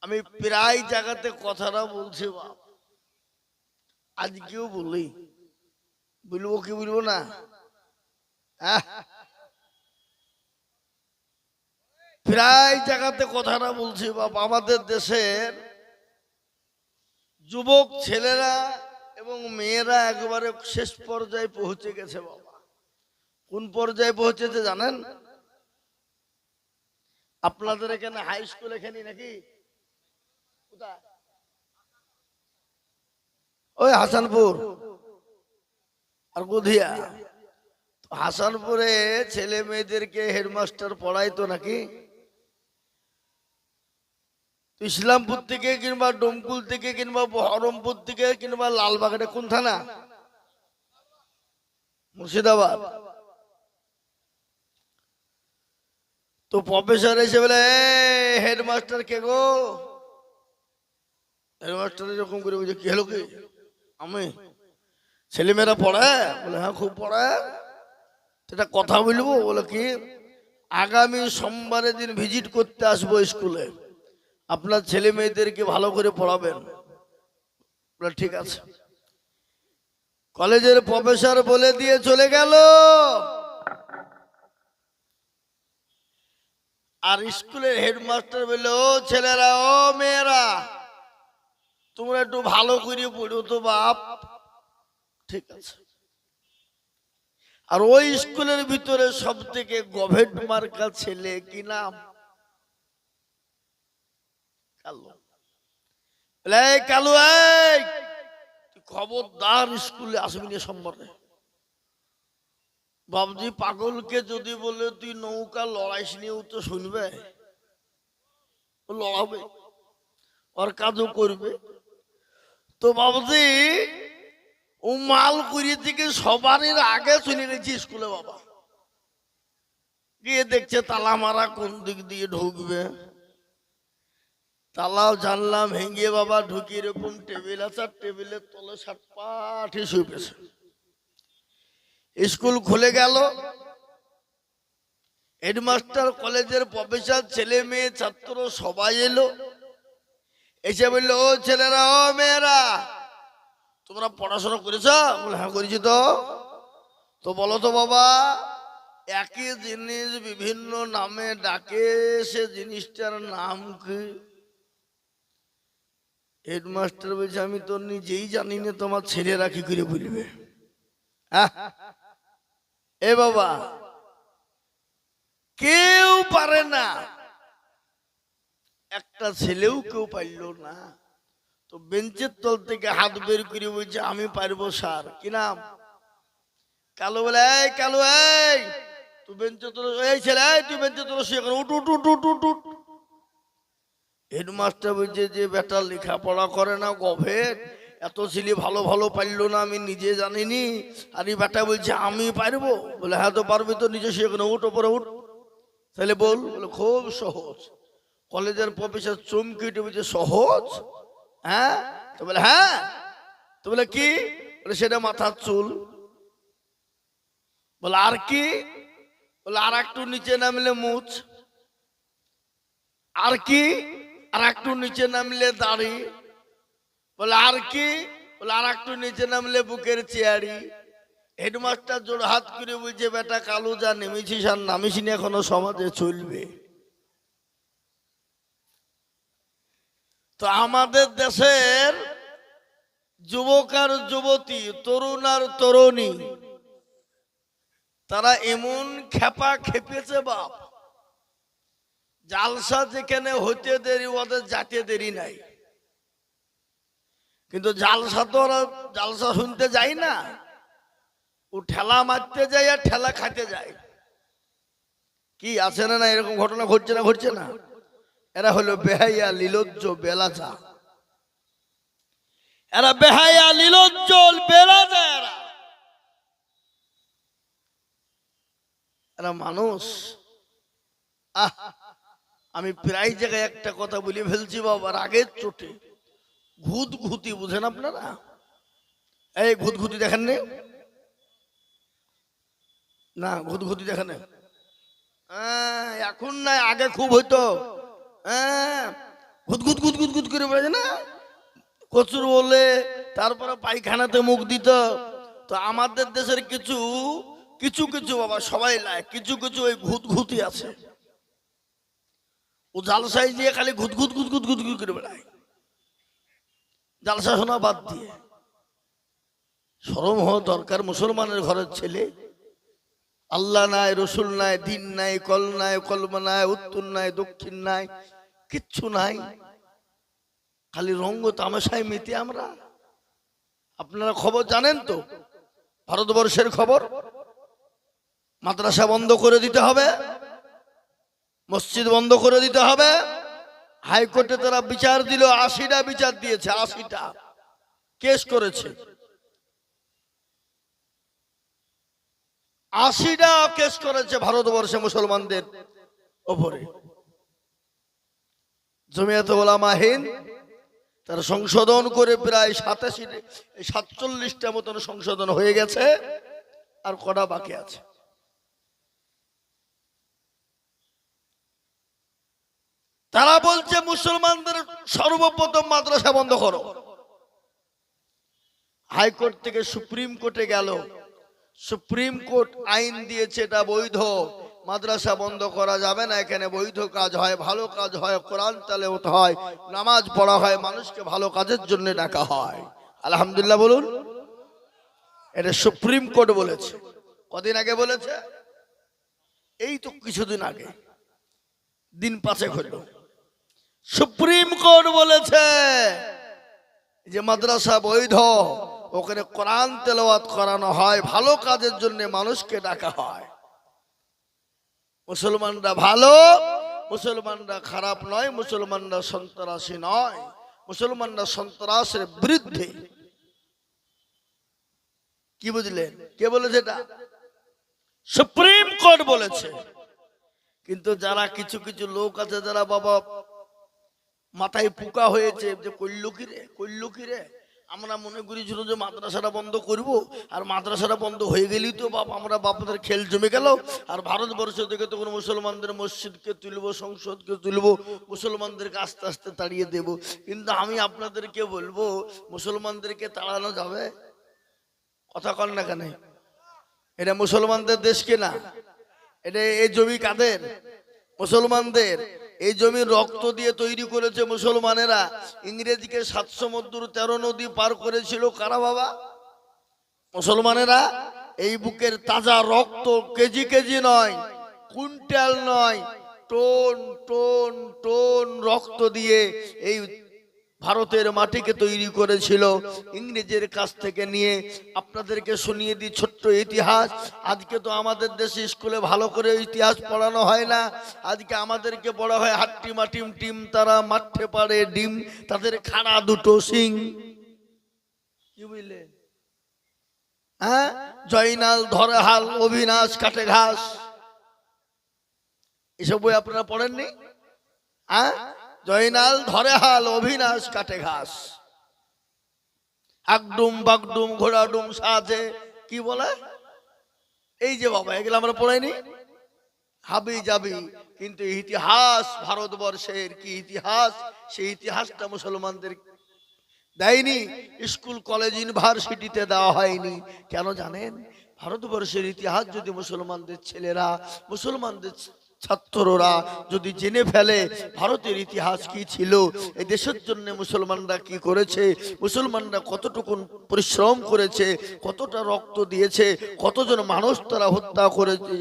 আমি প্রায় জায়গাতে কথাটা বলছি বাপ, আজকেও বলি, বলবো কি বলবো না? প্রায় জায়গাতে কথাটা বলছি বাপ, আমাদের দেশের যুবক ছেলেরা এবং মেয়েরা একবারে শেষ পর্যায়ে পৌঁছে গেছে বাবা। কোন পর্যায়ে পৌঁছেছে জানেন? আপনাদের এখানে হাই স্কুল এখানে নাকি? ওই হাসানপুর আর গুধিয়া। হাসানপুরে ছেলে মেয়েদেরকে হেডমাস্টার পড়াইতো নাকি? ইসলামপুর থেকে কিংবা ডোমকুল থেকে কিংবা বহরমপুর থেকে কিংবা লালবাগ, কোন থানা? মুর্শিদাবাদ। তো প্রফেসর এসে বলে, হেডমাস্টার কে গো? হেডমাস্টার এরকম করে বুঝে, কি হলো কি? আমি ছেলেমেয়েরা পড়ায়? বলে হ্যাঁ খুব পড়ায়। সেটা কথা বলবো? বলে কি? আগামী সোমবারের দিন ভিজিট করতে আসবো স্কুলে, আপনার ছেলে মেয়েদেরকে ভালো করে পড়াবেন। বলে ঠিক আছে। কলেজের প্রফেসর বলে দিয়ে চলে গেল। আর স্কুলের হেডমাস্টার বললো, ও ছেলেরা ও মেয়েরা, তোমরা একটু ভালো করে পড়ো তো বাপ। ঠিক আছে। আর ওই স্কুলের ভিতরে সব থেকে গভেট মার্কা ছেলে, কি নাম? কালু। কালু, তুই খবরদার স্কুলে আসবি না সোমবারে। বাবজি পাগলকে যদি বলে তুই নৌকা লড়াইস নিয়ে, ও তো শুনবে? ও লড়াবে, ওর কাজও করবে। তো বাবজি ও মাল করি থেকে সবার আগে চলে গেছি স্কুলে বাবা। গিয়ে দেখছে তালা মারা, কোন দিক দিয়ে ঢুকবে? তালাও জানলা ভেঙে বাবা ঢুকি, এরকম টেবিল আছে, টেবিলের তলে সাত পাঠে শুয়েছে। স্কুল খুলে গেল। হেডমাস্টার, কলেজের প্রফেসর, ছেলে মেয়ে ছাত্র সবাই এলো। এসে বললো, ও ছেলেরা ও মেয়েরা, তোমরা পড়াশোনা করেছ? বলে হ্যাঁ করেছি। তো তো বলো তো বাবা, একই জিনিস বিভিন্ন নামে ডাকে, সে জিনিসটার নাম কি? হেডমাস্টার বলছে, আমি তো নিজেই জানি না, তোমার ছেলেরা কি করে বলবে? এ বাবা, কেউ পারে না, একটা ছেলেও কেউ পারল না। তো বেঞ্চের তল থেকে হাত বের করে বলছে, আমি পারবো স্যার। কি নাম? কালো। বলে এই কালো, এই তুই বেঞ্চে তোর, এই ছেলে তুই বেঞ্চে তোর, উঠ উঠ উঠ উঠ উঠ উঠ। হেডমাস্টার বলছে যে বেটা লেখাপড়া করে না, গভেট, এত ছেলে ভালো ভালো পারলো না, আমি নিজে জানিনি, আর এই বেটা বলছে আমি পারবো। বলে হ্যাঁ তো পারবি তো, নিজে সেখানে উঠ, ওপরে উঠ। তাহলে বল। বলে খুব সহজ। কলেজের প্রফেসর চমকে উঠে বলছে, সহজ? হ্যাঁ। তো বলে হ্যাঁ। তো বলে কি? বলে সেটা মাথার চুল। বলে আর কি? বলে আর একটু নিচে নামলে মুছ। আর কি? আর একটু নিচে নামলে দাড়ি। বলে আর কি? বলে আর একটু নিচে নামলে বুকের চেয়ারি। হেডমাস্টার জোর হাত করে বলছে, বেটা কালু, যা নেমেছিস আর নামিস নি, এখনো সমাজে চলবে। তো আমাদের দেশের যুবক আর যুবতী, তরুণ আর তরুণী, তারা এমন খেপা খেপেছে বাপ, জালসা যেখানে হইতে দেরি, ওদের যাতে দেরি নাই। কিন্তু জালসা তো ওরা জালসা শুনতে যায় না, ও ঠেলা মারতে যায় আর ঠেলা খাইতে যায়। কি আছে না? এরকম ঘটনা ঘটছে না? ঘটছে না? এরা হলো বেহাইয়া, লীলজ্জ, বেলাজা। এরা বেহাইয়া, লীলজ্জ, বেলাজা। এরা মানুষ? আমি প্রায় জায়গায় একটা কথা বলে ফেলছি বাবার, আগের চোটে। ঘুতঘুতি বুঝেন আপনারা? এই ঘুতঘুতি দেখেন না? ঘুতঘুতি দেখেন? এখন নাই, আগে খুব হইতো। গুদগুদ গুদগুদ গুদ করে বেড়াচ্ছে না, কচুর বলে, তারপরে পায়খানাতে মুখ দিত। তো আমাদের দেশের কিছু কিছু কিছু বাবা, সবাই লাই, কিছু কিছু ওই ঘুতঘুতি আছে, ও জালসাই দিয়ে খালি ঘুতঘুত ঘুতঘুত ঘুতঘুত করে বেড়ায়, জালসা শোনা বাদ দিয়ে। শরম হওয়া দরকার মুসলমানের ঘরের ছেলে। আল্লাহ নাই, রসুল নাই, দিন নাই, কল নাই, কলমা নাই, উত্তর নাই, দক্ষিণ নাই, কিচ্ছু নাই, খালি রঙ্গ তামাশায় মেতে আমরা। আপনারা খবর জানেন তো, ভারতবর্ষের খবর, মাদ্রাসা বন্ধ করে দিতে হবে, মসজিদ বন্ধ করে দিতে হবে। হাইকোর্টে তারা বিচার দিল, 80টা বিচার দিয়েছে, 80টা কেস করেছে, 80টা কেস করেছে ভারতবর্ষে মুসলমানদের ওপরে। জমিয়াতে উলামা হিন্দ তার সংশোধন করে প্রায় 47টা মতন সংশোধন হয়ে গেছে, আর কটা বাকি আছে। তারা বলছে মুসলমানদের সর্বপ্রথম মাদ্রাসা বন্ধ করো। হাইকোর্ট থেকে সুপ্রিম কোর্টে গেল, সুপ্রিম কোর্ট আইন দিয়েছে এটা বৈধ, মাদ্রাসা বন্ধ করা যাবে না, এখানে বৈধ কাজ হয়, ভালো কাজ হয়, কোরআন তেলাওয়াত হয়, নামাজ পড়া হয়, মানুষকে ভালো কাজের জন্য ডাকা হয়। আলহামদুলিল্লাহ বলুন। এটা সুপ্রিম কোর্ট বলেছে। কদিন আগে বলেছে? এই তো কিছুদিন আগে, দিন 5 হল, সুপ্রিম কোর্ট বলেছে যে মাদ্রাসা বৈধ, ওখানে কোরআন তেলাওয়াত করানো হয়, ভালো কাজের জন্য মানুষকে ডাকা হয়। মুসলমানরা ভালো, মুসলমানরা খারাপ নয়, মুসলমানরা সন্ত্রাসী নয়, মুসলমানরা সন্ত্রাসের বিরুদ্ধে। কি বুঝলেন? কে বলেছে এটা? সুপ্রিম কোর্ট বলেছে। কিন্তু যারা কিছু কিছু লোক আছে, যারা বাবা মাথায় পোকা হয়েছে, যে কইল কি রে, আমরা মনে করেছিল যে মাদ্রাসাটা বন্ধ করব, আর মাদ্রাসাটা বন্ধ হয়ে গেলেই তো বাপ আমরা বাপদের খেল জমে গেল, আর ভারতবর্ষ থেকে তখন মুসলমানদের মসজিদকে তুলব, সংসদকে তুলব, মুসলমানদেরকে আস্তে আস্তে তাড়িয়ে দেব। কিন্তু আমি আপনাদেরকে বলবো, মুসলমানদেরকে তাড়ানো যাবে? কথা কন না কেন? এটা মুসলমানদের দেশ কিনা? এটা এই জমি কাদের? মুসলমানদের। এই জমি রক্ত দিয়ে তৈরি করেছে মুসলমানেরা। ইংরেজিকে 7 সমুদ্র 13 নদী পার করেছিল কারা বাবা? মুসলমানেরা। এই বুকের তাজা রক্ত কেজি কেজি নয়, কুইন্টাল নয়, টন টন টন রক্ত দিয়ে এই ভারতের মাটিকে তৈরি করেছিল, ইংরেজের কাছ থেকে নিয়ে। আপনাদেরকে শুনিয়ে দিই ছোট্ট ইতিহাস। আজকে তো আমাদের দেশে স্কুলে ভালো করে ইতিহাস পড়ানো হয় না, আজকে আমাদেরকে পড়া হয় হাট্টি মাটিম টিম তারা মাঠে পারে ডিম, তাদের খাড়া দুটো সিং। কি বুঝলেন? হ্যাঁ, জয়নাল ধরে হাল, অবিনাশ কাটে ঘাস, এসব বই আপনারা পড়েননি? হ্যাঁ, জয়নাল ধরে হাল, অবিনাশ কাটে ঘাস, আগডুম বাগডুম ঘোড়াডুম সাজে, কি বলে এই যে বাবা, এগুলো আমরা পড়াইনি? হাবি যাবি। কিন্তু ইতিহাস, ভারতবর্ষের কি ইতিহাস, সেই ইতিহাসটা মুসলমানদের দেয়নি, স্কুল কলেজ ইউনিভার্সিটিতে দেওয়া হয়নি। কেন জানেন? ভারতবর্ষের ইতিহাস যদি মুসলমানদের ছেলেরা, মুসলমানদের ছাত্ররা যদি জেনে ফেলে ভারতের ইতিহাস কি ছিল, এই দেশের জন্য মুসলমানরা কি করেছে, মুসলমানরা কতটুকু পরিশ্রম করেছে, কতটা রক্ত দিয়েছে, কতজন মানুষ তারা হত্যা করেছে,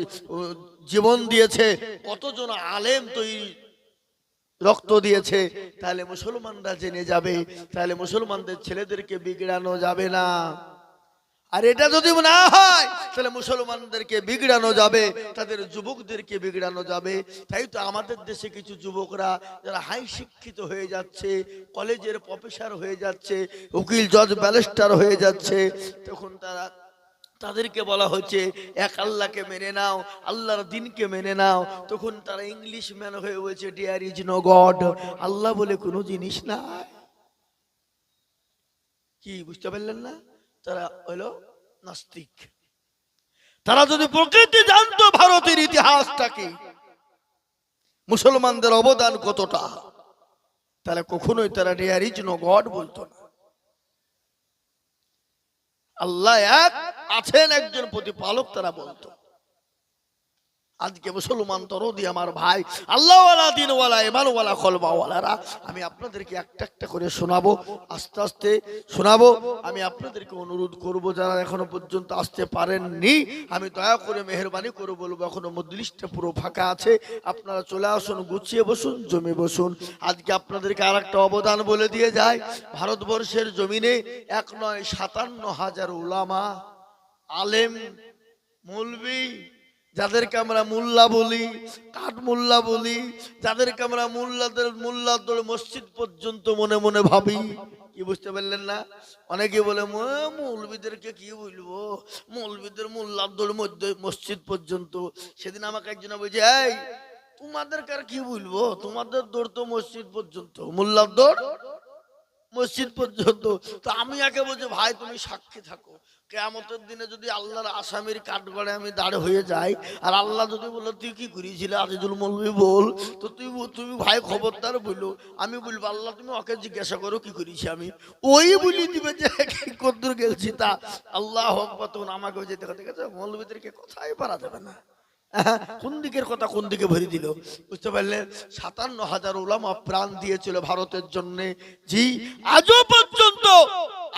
জীবন দিয়েছে, কতজন আলেম তৈরি রক্ত দিয়েছে, তাহলে মুসলমানরা জেনে যাবে, তাহলে মুসলমানদের ছেলেদেরকে বিগড়ানো যাবে না। আর এটা যদি না হয় তাহলে মুসলমানদেরকে বিগড়ানো যাবে, তাদের যুবকদেরকে বিগড়ানো যাবে। তাই তো আমাদের দেশে কিছু যুবকরা যারা হাই শিক্ষিত হয়ে যাচ্ছে, কলেজের প্রফেসর হয়ে যাচ্ছে, উকিল জজ ব্যারিস্টার হয়ে যাচ্ছে, তখন তাদেরকে বলা হচ্ছে এক আল্লাহকে মেনে নাও, আল্লাহর দিনকে মেনে নাও। তখন তারা ইংলিশ ম্যান হয়ে বলছে দেয়ার ইজ নো গড, আল্লাহ বলে কোনো জিনিস নাই। কি বুঝতে পারলেন না? তারা হলো নাস্তিক। তারা যদি প্রকৃতি জানতো ভারতের ইতিহাসটাকে, মুসলমানদের অবদান কতটা, তাহলে কখনোই তারা দেয়ার ইজ নো গড বলতো না। আল্লাহ এক আছেন, একজন প্রতিপালক তারা বলতো। আজকে মুসলমান তরদি আমার ভাই, আল্লাহওয়ালা দিনওয়ালা ইমানওয়ালা কলবাওয়ালারা, আমি আপনাদেরকে একটা একটা করে শোনাবো, আস্তে আস্তে শোনাবো। আমি আপনাদেরকে অনুরোধ করব, যারা এখনো পর্যন্ত আসতে পারেননি, আমি দয়া করে মেহেরবানি করে বলবো, এখনো মজলিসটা পুরো ফাঁকা আছে, আপনারা চলে আসুন, গুছিয়ে বসুন, জমে বসুন। আজকে আপনাদেরকে আর একটা অবদান বলে দিয়ে যায়, ভারতবর্ষের জমিনে 1 নয় 57,000 উলামা, আলেম, মৌলবি, যাদেরকে আমরা মোল্লা বলি, কাঠ মোল্লা বলি, যাদেরকে আমরা মোল্লাদের মসজিদ পর্যন্ত মনে মনে ভাবি। কি বুঝতে পারলেন না? অনেকে বলে মৌলবীদেরকে কি বলবো, মৌলবীদের মোল্লাদের মধ্যে মসজিদ পর্যন্ত। সেদিন আমাকে একজন বলছে, এই তোমাদেরকে আর কি বলবো, তোমাদের দৌড় তো মসজিদ পর্যন্ত, মোল্লার দৌড় মসজিদ পর্যন্ত। তো আমি একে বলছি, ভাই তুমি সাক্ষী থাকো, কিয়ামতের দিনে যদি আল্লাহর আসামির কাঠগড়ে আমি দাঁড় হয়ে যাই, আর আল্লাহ যদি বলো তুই কি করেছিলে আজিজুল মৌলবী বল, তো তুমি ভাই খবরদার বললো, আমি বলবো আল্লাহ তুমি ওকে জিজ্ঞাসা করো কি করেছি আমি, ওই বলি দিবে যে কদ্দুর গেলছি তা। আল্লাহ আকবার। তখন আমাকে যেতে দেখেছে মৌলবীদেরকে কথাই পারা যাবে না, কোন দিকের কথা কোন দিকে ভরে দিল। বুঝতে পারলেন? 57,000 উলামা প্রাণ দিয়েছিল ভারতের জন্য। জি, আজও পর্যন্ত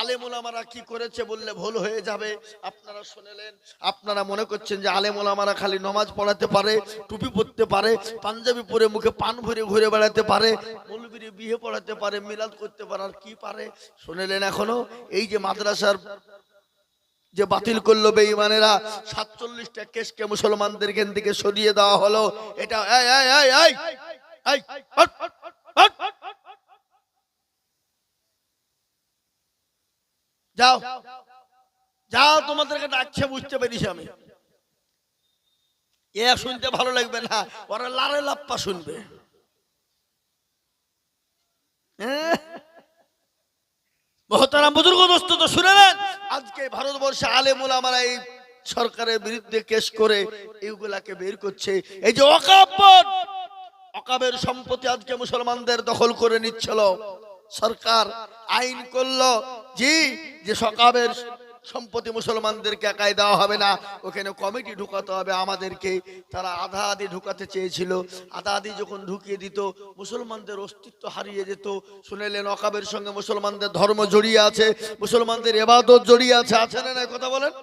আলেম ওলামারা কি করেছে বললে ভুল হয়ে যাবে। আপনারা শুনলেন, আপনারা মনে করছেন যে আলেম ওলামারা খালি নামাজ পড়াতে পারে, টুপি পরতে পারে, পাঞ্জাবি পরে মুখে পান ভরে ঘুরে বেড়াতে পারে, মৌলবীর বিয়ে পড়াতে পারে, মিলাদ করতে পারে, আর কি পারে? শুনলেন এখনো এই যে মাদ্রাসার যে বাতিল করলো বেঈমানেরা, 47টা কেসকে মুসলমানদের এখান থেকে সরিয়ে দেওয়া হলো। এটা যাও যাও, তোমাদেরকে ডাকছে, বুঝতে পেরেছি আমি। এ শুনতে ভালো লাগবে না, ওরা লারে লাপ্পা শুনবে। মহতারাম বুজুর্গ দোস্ত, তো শুনে নেন, আজকে ভারতবর্ষে আলেম ওলামারা এই সরকারের বিরুদ্ধে কেস করে এইগুলাকে বের করছে। এই যে ওয়াকাবের সম্পত্তি আজকে মুসলমানদের দখল করে নিচ্ছিল, সরকার আইন করলো জি যে ওয়াকাবের সম্পত্তি মুসলমানদেরকে একাই দেওয়া হবে না, ওখানে কমিটি ঢুকাতে হবে আমাদেরকে। তারা আধা আধি ঢুকাতে চেয়েছিল, আধা আধি যখন ঢুকিয়ে দিত মুসলমানদের অস্তিত্ব হারিয়ে যেত। শুনেলেন ওয়াকাবের সঙ্গে মুসলমানদের ধর্ম জড়িয়ে আছে, মুসলমানদের ইবাদত জড়িয়ে আছে, আছে না? কথা বলেন।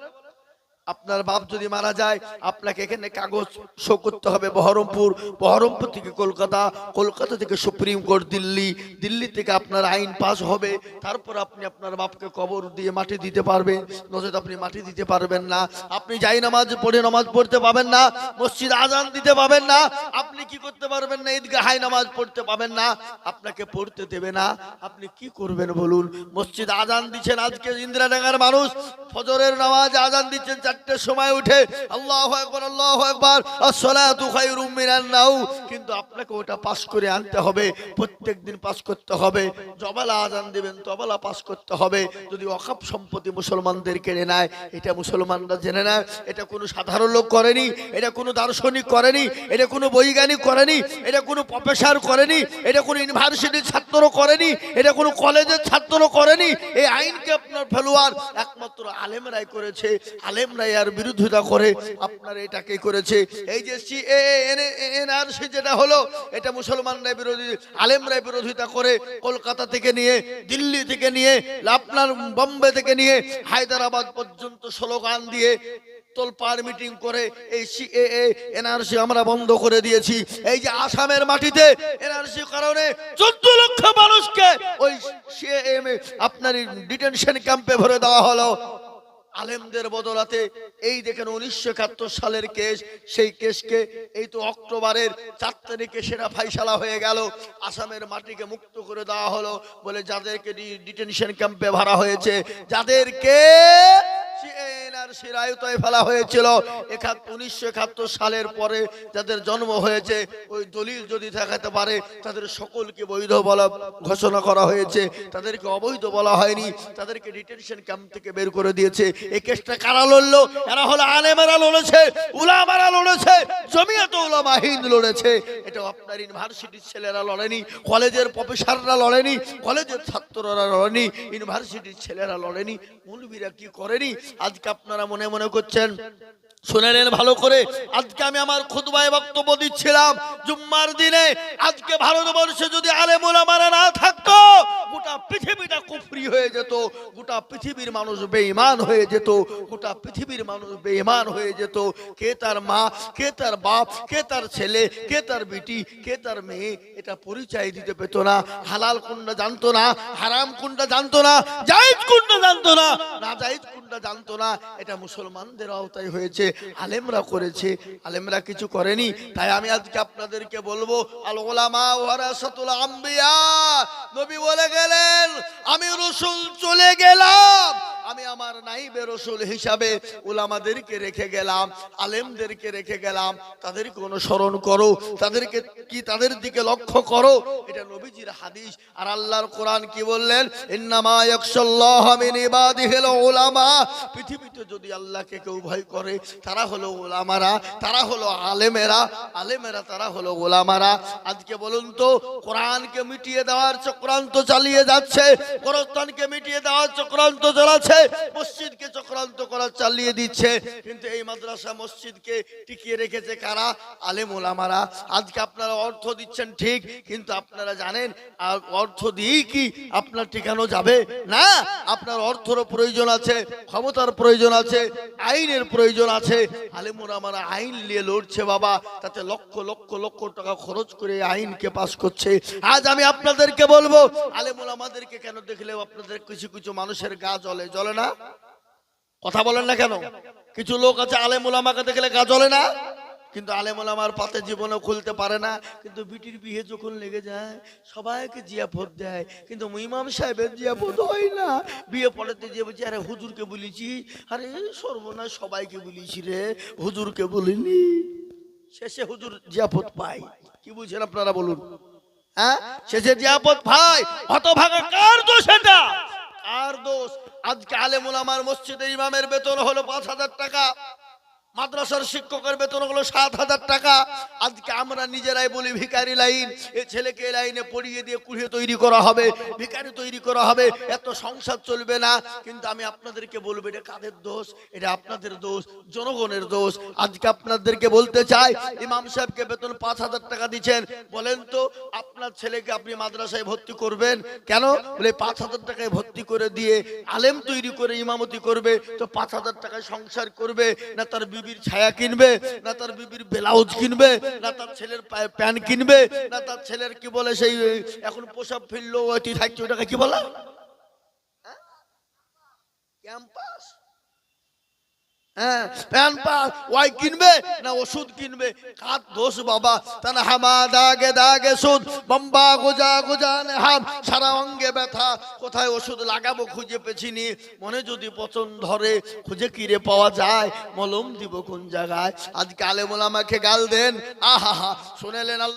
আপনার বাপ যদি মারা যায়, আপনাকে এখানে কাগজ শো করতে হবে বহরমপুর, বহরমপুর থেকে কলকাতা, কলকাতা থেকে সুপ্রিম কোর্ট দিল্লি, দিল্লি থেকে আপনার আইন পাস হবে, তারপর আপনি আপনার বাপকে কবর দিয়ে মাটি দিতে পারবেন, নচেত আপনি মাটি দিতে পারবেন না। আপনি যাই নামাজ পড়ে নামাজ পড়তে পাবেন না, মসজিদ আজান দিতে পাবেন না, আপনি কি করতে পারবেন না, ঈদগাহে নামাজ পড়তে পাবেন না, আপনাকে পড়তে দেবে না। আপনি কি করবেন বলুন? মসজিদ আজান দিচ্ছেন, আজকে ইন্দিরাডাঙ্গার মানুষ ফজরের নামাজ আজান দিচ্ছেন 4টের সময় উঠে, আল্লাহু আকবার আল্লাহু আকবার আসসালাতু খায়রুম মিনান নাওম, কিন্তু আপনাকে ওটা পাস করে আনতে হবে, প্রত্যেকদিন পাস করতে হবে। জবালা আজান দিবেন, তবলা পাস করতে হবে। যদি ওয়াকফ সম্পত্তি মুসলমানদের কেড়ে নেয়, এটা মুসলমানরা জেনে নেয়, এটা কোনো সাধারণ লোক করেনি, এটা কোনো দার্শনিক করেনি, এটা কোনো বৈজ্ঞানিক করেনি, এটা কোনো প্রফেসর করেনি, এটা কোনো ইউনিভার্সিটির ছাত্র করেনি, এটা কোনো কলেজের ছাত্র করেনি। এই আইনকে আপনার ফেলোয়ার একমাত্র আলেমরাই করেছে। আলেমরাই আর বিরোধিতা করে আপনার এটাকে করেছে। এই যে এনআরসি যেটা হলো, এটা মুসলমানরাই বিরোধী, আলেমরাই বিরোধিতা করে। কলকাতা থেকে নিয়ে, দিল্লি থেকে নিয়ে, আপনার বোম্বে থেকে নিয়ে হায়দ্রাবাদ পর্যন্ত স্লোগান দিয়ে তোলপাড় মিটিং করে এই সিএএ এনআরসি আমরা বন্ধ করে দিয়েছি। এই যে আসামের মাটিতে এনআরসি কারণে 14 লক্ষ মানুষকে ওই সিএএ আপনার ডিটেনশন ক্যাম্পে ভরে দেওয়া হলো আলেমদের বদলাতে। এই দেখেন 1971 সালের কেস, সেই কেসকে এই তো অক্টোবরের 4 তারিখে সেটা ফাইসালা হয়ে গেল, আসামের মাটিকে মুক্ত করে দেওয়া হলো। বলে যাদেরকে ডিটেনশন ক্যাম্পে ভরা হয়েছে, যাদেরকে সিএনআর শিরায়ুতায় ফেলা হয়েছিল 1971 সালের পরে যাদের জন্ম হয়েছে ওই দলিল যদি দেখাতে পারে তাদের সকলকে বৈধ বলা ঘোষণা করা হয়েছে, তাদেরকে অবৈধ বলা হয়নি, তাদেরকে ডিটেনশন ক্যাম্প থেকে বের করে দিয়েছে। এই কেসটা কারা লড়লো? এরা হলো আলেমেরা লড়েছে, উলামারা লড়েছে, জমিয়াতুল উলামা হিন্দ লড়েছে। এটা আপনার ইউনিভার্সিটির ছেলেরা লড়েনি, কলেজের প্রফেসররা লড়েনি, কলেজের ছাত্ররা লড়েনি, ইউনিভার্সিটির ছেলেরা লড়েনি, মৌলবীরা কি করেনি? আজকে আপনারা মনে মনে করছেন। শুনে নেন ভালো করে, আজকে আমি আমার খুতবায় বক্তব্য দিচ্ছিলাম জুম্মার দিনে। আজকে ভারতবর্ষে যদি আলেম ওলামারা না থাকতো, গোটা পৃথিবীটা কুফরি হয়ে যেত, গোটা পৃথিবীর মানুষ বেঈমান হয়ে যেত, গোটা পৃথিবীর মানুষ বেঈমান হয়ে যেত। কে তার মা, কে তার বাপ, কে তার ছেলে, কে তার বিটি, কে তার মেয়ে, এটা পরিচয় দিতে পেত না। হালাল কোনটা জানতো না, হারাম কোনটা জানতো না, জায়েজ কোনটা জানতো না, না জায়েজ কোনটা জানতো না। এটা মুসলমানদের আওতায় হয়েছে, আলেমরা করেছে, আলেমরা কিছু করেনি। তাই আমি আজকে আপনাদেরকে বলবো, আল উলামা ওয়ারাসাতুল আম্বিয়া। নবী বলে গেলেন, আমি রাসূল চলে গেলাম, আমি আমার নাইবে রাসূল হিসাবে উলামাদেরকে রেখে গেলাম, আলেমদেরকে রেখে গেলাম। তাদেরকে অনুসরণ করো, তাদেরকে কি তাদের দিকে লক্ষ্য করো। এটা নবীজির হাদিস। আর আল্লাহর কোরআন কি বললেন? ইন্নামা ইয়াখশাল্লাহ মিন ইবাদিহিল উলামা। পৃথিবীতে যদি আল্লাহকে কেউ ভয় করে তারা হলো উলামারা, তারা হলো আলেমেরা, আলেমেরা তারা হলো উলামারা। আজকে বলুন তো, কোরআনকে মিটিয়ে দেওয়ার চক্রান্ত চালিয়ে যাচ্ছে, কোরআনকে মিটিয়ে দেওয়ার চক্রান্ত চালাচ্ছে, মসজিদকে চক্রান্ত করা চালিয়ে দিচ্ছে। কিন্তু এই মাদ্রাসা মসজিদকে টিকিয়ে রেখেছে কারা? আলেম ওলামারা। আজকে আপনারা অর্থ দিচ্ছেন ঠিক, কিন্তু আপনারা জানেন আর অর্থ দিয়েই কি আপনার টিকানো যাবে না? আপনার অর্থেরও প্রয়োজন আছে, ক্ষমতার প্রয়োজন আছে, আইনের প্রয়োজন আছে। আলেম ওলামারা আইন নিয়ে লড়ছে বাবা, তাতে লক্ষ লক্ষ লক্ষ টাকা খরচ করে আইনকে পাস করছে। আজ আমি আপনাদেরকে বলবো, আলেম ওলামাদেরকে কেন দেখলেও আপনাদের কিছু কিছু মানুষের গা জ্বলে, জ্বলে না? কথা বলেন না কেন? কিছু লোক আছে আলেম ওলামাকে দেখলে গা জ্বলে না, কিন্তু আলেম ওলামার পাতে জীবনে খুলতে পারে না। কিন্তু বিটির বিয়ে যখন লেগে যায় সবাইকে জিয়াফত দেয়, কিন্তু ইমাম সাহেবের জিয়াফত হয় না। বিয়ে পড়াতে যে বলছি, আরে হুজুরকে বলেছি, আরে সর্বনাশ সবাইকে বলেছি রে, হুজুরকে বলিনি। শেষে হুজুর জিয়াফত পায়। কি বুঝছেন আপনারা বলুন? হ্যাঁ, শেষে জিয়াফত ভাই। হতভাগা কার দোষ এটা? কার দোষ? আজকে আলেম ওলামার মসজিদের ইমামের বেতন হলো 5,000 টাকা, মাদ্রাসার শিক্ষকের বেতন হলো 7,000 টাকা। আজকে আমরা নিজেরাই বলি ভিখারি লাইন, এই ছেলেকে এই লাইনে পড়িয়ে দিয়ে কুড়িয়ে তৈরি করা হবে, ভিখারি তৈরি করা হবে, এত সংসার চলবে না। কিন্তু আমি আপনাদেরকে বলবো, এটা কাদের দোষ? এটা আপনাদের দোষ, জনগণের দোষ। আজকে আপনাদেরকে বলতে চাই, ইমাম সাহেবকে বেতন 5,000 টাকা দিচ্ছেন, বলেন তো আপনার ছেলেকে আপনি মাদ্রাসায় ভর্তি করবেন কেন? বলে 5,000 টাকায় ভর্তি করে দিয়ে আলেম তৈরি করে ইমামতি করবে, তো 5,000 টাকায় সংসার করবে না? তার বিবির ছায়া কিনবে না? তার বিবির ব্লাউজ কিনবে না? তার ছেলের প্যান্ট কিনবে না? তার ছেলের কি বলে সেই এখন পোশাক ফিরলো ওইটি থাকছে, ওটাকে কি বলা? ক্যাম্পাস। হ্যাঁ, প্যাম্পাস ওয়াই কিনবে না ওষুধ কিনবে? কার দোষ বাবা? তানা হামা দাগে দাগে সুদ, বম্বা গোজা গোজা নেহাম, সারা অঙ্গে ব্যথা, কোথায় ওষুধ লাগাবো খুঁজে পেছিনি। মনে যদি পছন্দ ধরে খুঁজে কিরে পাওয়া যায়, মলম দিব কোন জায়গায়? আজকে আলেম ওলামাকে গাল দেন, আহা হা, শুনেলেন?